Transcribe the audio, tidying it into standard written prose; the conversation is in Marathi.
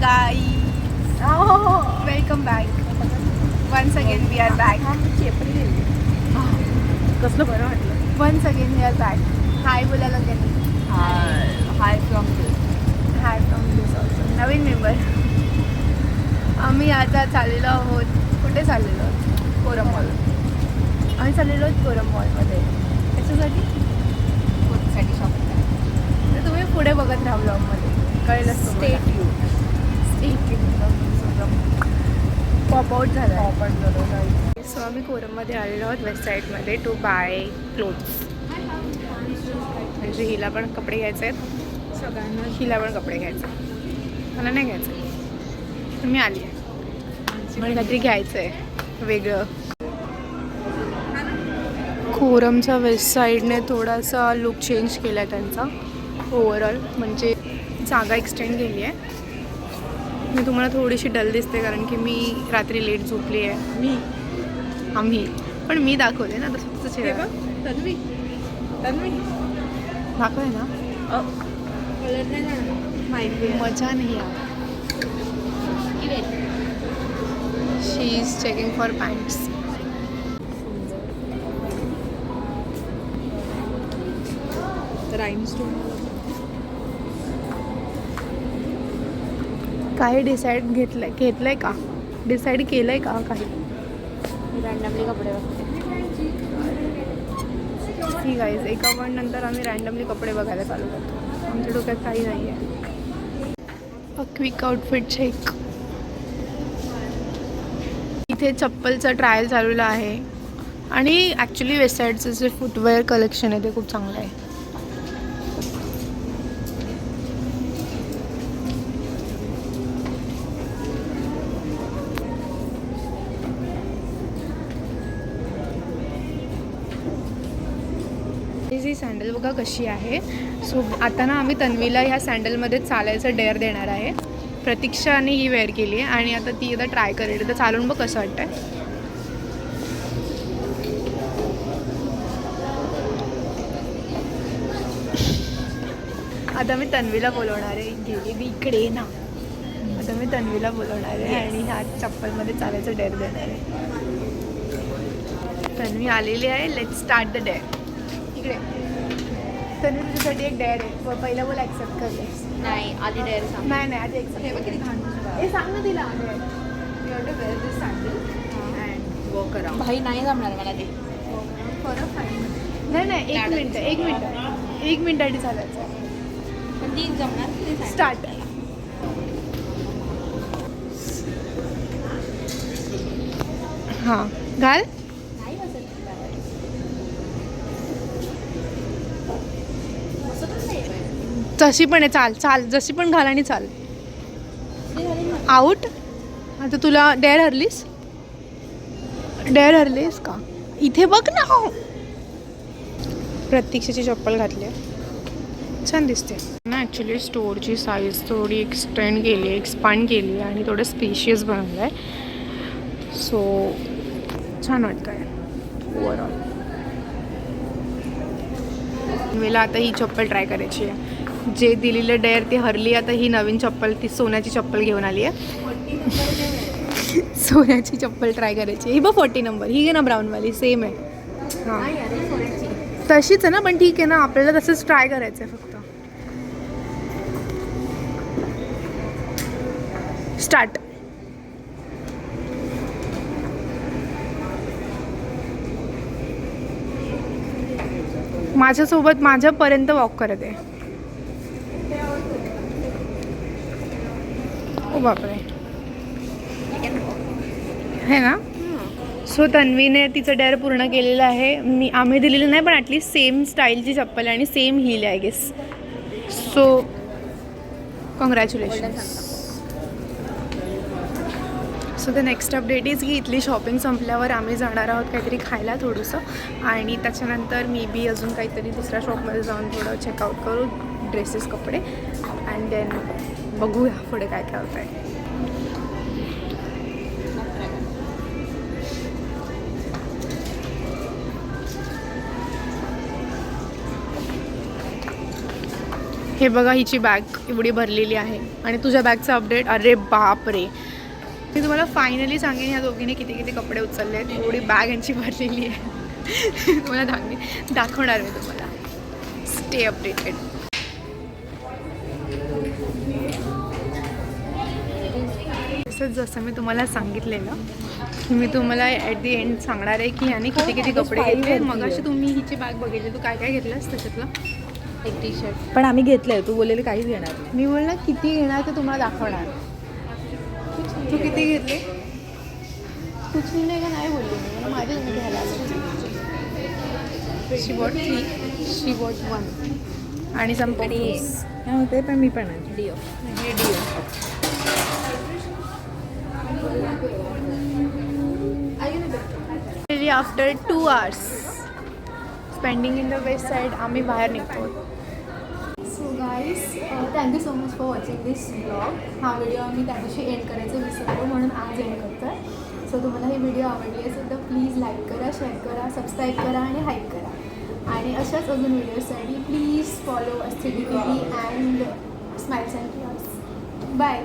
guys. Welcome back. Once again we are back. कसलं बरं वाटलं. Once again we are back. Hi बोलायला त्यांनी. Hi from Hi from this also. नवीन मेंबर. आम्ही आता चाललेलो आहोत. कुठे चाललेलो आहोत? कोरम मॉल. आम्ही चाललेलो आहोत कोरम मॉलमध्ये. कशासाठी? साठी शॉपिंग करायचं. तर तुम्ही पुढे बघत राहा ब्लॉगमध्ये. कळेलच स्टेट यू पॉप आउट झाला. आपण झालं. सो आम्ही कोरममध्ये आलेलो आहोत वेस्ट साईडमध्ये टू बाय क्लोथ्स. म्हणजे हिला पण कपडे घ्यायचे आहेत सगळ्यांना. हिला पण कपडे घ्यायचे. मला नाही घ्यायचं पण मी आली आहे मला काहीतरी घ्यायचं आहे वेगळं. कोरमचा वेस्ट साईडने थोडासा लुक चेंज केला आहे त्यांचा ओव्हरऑल. म्हणजे जागा एक्सटेंड केली आहे. मी तुम्हाला थोडीशी डल दिसते कारण की मी रात्री लेट झोपली आहे. आम्ही पण मी दाखवले ना तसं चेहरा. तन्वी दाखवले ना. कलर नाही जाणार माहिती आहे. मजा नाही आहे. शी इज चेकिंग फॉर पॅन्ट्स. राईनस्टोन काही डिसाईड घेतलंय का? डिसाईड केलंय का काही? रँडमली कपडे बघते. ठीक आहे. एका पण नंतर आम्ही रँडमली कपडे बघायला चालू करतो. आमच्या डोक्यात काही नाही आहे. A quick outfit check. इथे चप्पलचा ट्रायल चालूला आहे आणि ॲक्च्युली वेस्ट साईडचं जे फुटवेअर कलेक्शन आहे ते खूप चांगलं आहे. ही सँडल बघा कशी आहे. सो आता ना आम्ही तन्वीला ह्या सँडलमध्ये चालायचं डेअर देणार आहे. प्रतीक्षाने ही वेअर केली आहे आणि आता ती आता ट्राय करेल. तर चालून बघ कसं वाटतंय. आता मी तन्वीला बोलवणार आहे. गेली मी इकडे ना. आता मी तन्वीला बोलवणार आहे आणि ह्या चप्पलमध्ये चालायचं डेअर देणार आहे. तन्वी आलेली आहे. Let's start the dare. इकडे तन्वी तुझ्यासाठी एक डेअर आहे. पहिला बोल ॲक्सेप्ट करतेस. नाही आधी डेअर सांग. नाही आधी एक्सेप्ट. हे बघ किती घाण हे सांग ना तिला. You have to wear this sandal and walk करा. भाई नाही जमणार मला ते. फॉर अ नाही एक मिनिटासाठी चालायचं आहे. पण ती जमणार. स्टार्ट. हां घाल. नाही बसत. जशी पण आहे. चाल जशी पण घाल आणि चाल. आऊट. आता तुला डेअर हरलीस का? इथे बघ ना. प्रतीक्षेची चप्पल घातली आहे. छान दिसते ना. ॲक्च्युली स्टोअरची साईज थोडी एक्सपांड केली आहे आणि थोडं स्पेशियस बनवलं आहे. सो छान वाटतं आहे ओव्हरऑल. मला आता ही चप्पल ट्राय करायची आहे. जे दिलेलं डेअर ती हरली. आता ही नवीन चप्पल ती सोन्याची चप्पल घेऊन आली आहे. सोन्याची चप्पल ट्राय करायची. ही बघ 40 नंबर. ही आहे ना ब्राऊनवाली सेम आहे. हां तशीच आहे ना. पण ठीक आहे ना. आपल्याला तसंच ट्राय करायचं आहे फक्त. स्टार्ट. माझ्यासोबत माझ्यापर्यंत वॉक करत आहे. ओ बापरे. है ना. सो तन्वीने तिचं डेअर पूर्ण केलेलं आहे. आम्ही दिलेलं नाही पण ॲटलीस्ट सेम स्टाईलची चप्पल आहे आणि सेम हील आहे I guess. So congratulations. So the next update is की इथली शॉपिंग संपल्यावर आम्ही जाणार आहोत काहीतरी खायला थोडंसं आणि त्याच्यानंतर मी बी अजून काहीतरी दुसऱ्या शॉपमध्ये जाऊन थोडं चेकआउट करू ड्रेसेस कपडे अँड देन बघूया पुढे काय काय होतं आहे. हे बघा हिची बॅग एवढी भरलेली आहे आणि तुझ्या बॅगचा अपडेट. अरे बाप रे, मी तुम्हाला फायनली सांगेन ह्या दोघीने किती किती कपडे उचलले आहेत. एवढी बॅग यांची भरलेली आहे. तुम्हाला दाखवणार मी तुम्हाला. Stay updated. तसंच जसं मी तुम्हाला सांगितलेलं की मी तुम्हाला ॲट दी एंड सांगणार आहे की यांनी किती किती कपडे घेतले. मग अशी तुम्ही हिची बॅग बघितली, तू काय काय घेतलंस त्याच्यातलं? एक टी शर्ट. पण आम्ही घेतलंय, तू बोललेली काहीच घेणार नाही. मी बोलला किती घेणार ते तुम्हाला दाखवणार. तू किती घेतले? कुछ नाही का नाही बोलले मी, मला माझ्या घ्यायला आलं. शी बॉट 3, शी बॉट 1 आणि सम ते पण मी पण आहे. डिओ. After 2 hours spending in the Westside आम्ही बाहेर निघतो. So guys thank you so much for watching this blog. हा व्हिडिओ आम्ही त्या दिवशी एंड करायचं विसरलो म्हणून आज एंड करतो आहे. सो तुम्हाला ही व्हिडिओ आवडली असेल तर प्लीज लाईक करा, शेअर करा, सबस्क्राईब करा आणि हाईक करा. आणि अशाच अजून व्हिडिओसाठी प्लीज फॉलो अस्थिडिटी and smiles and class. Bye.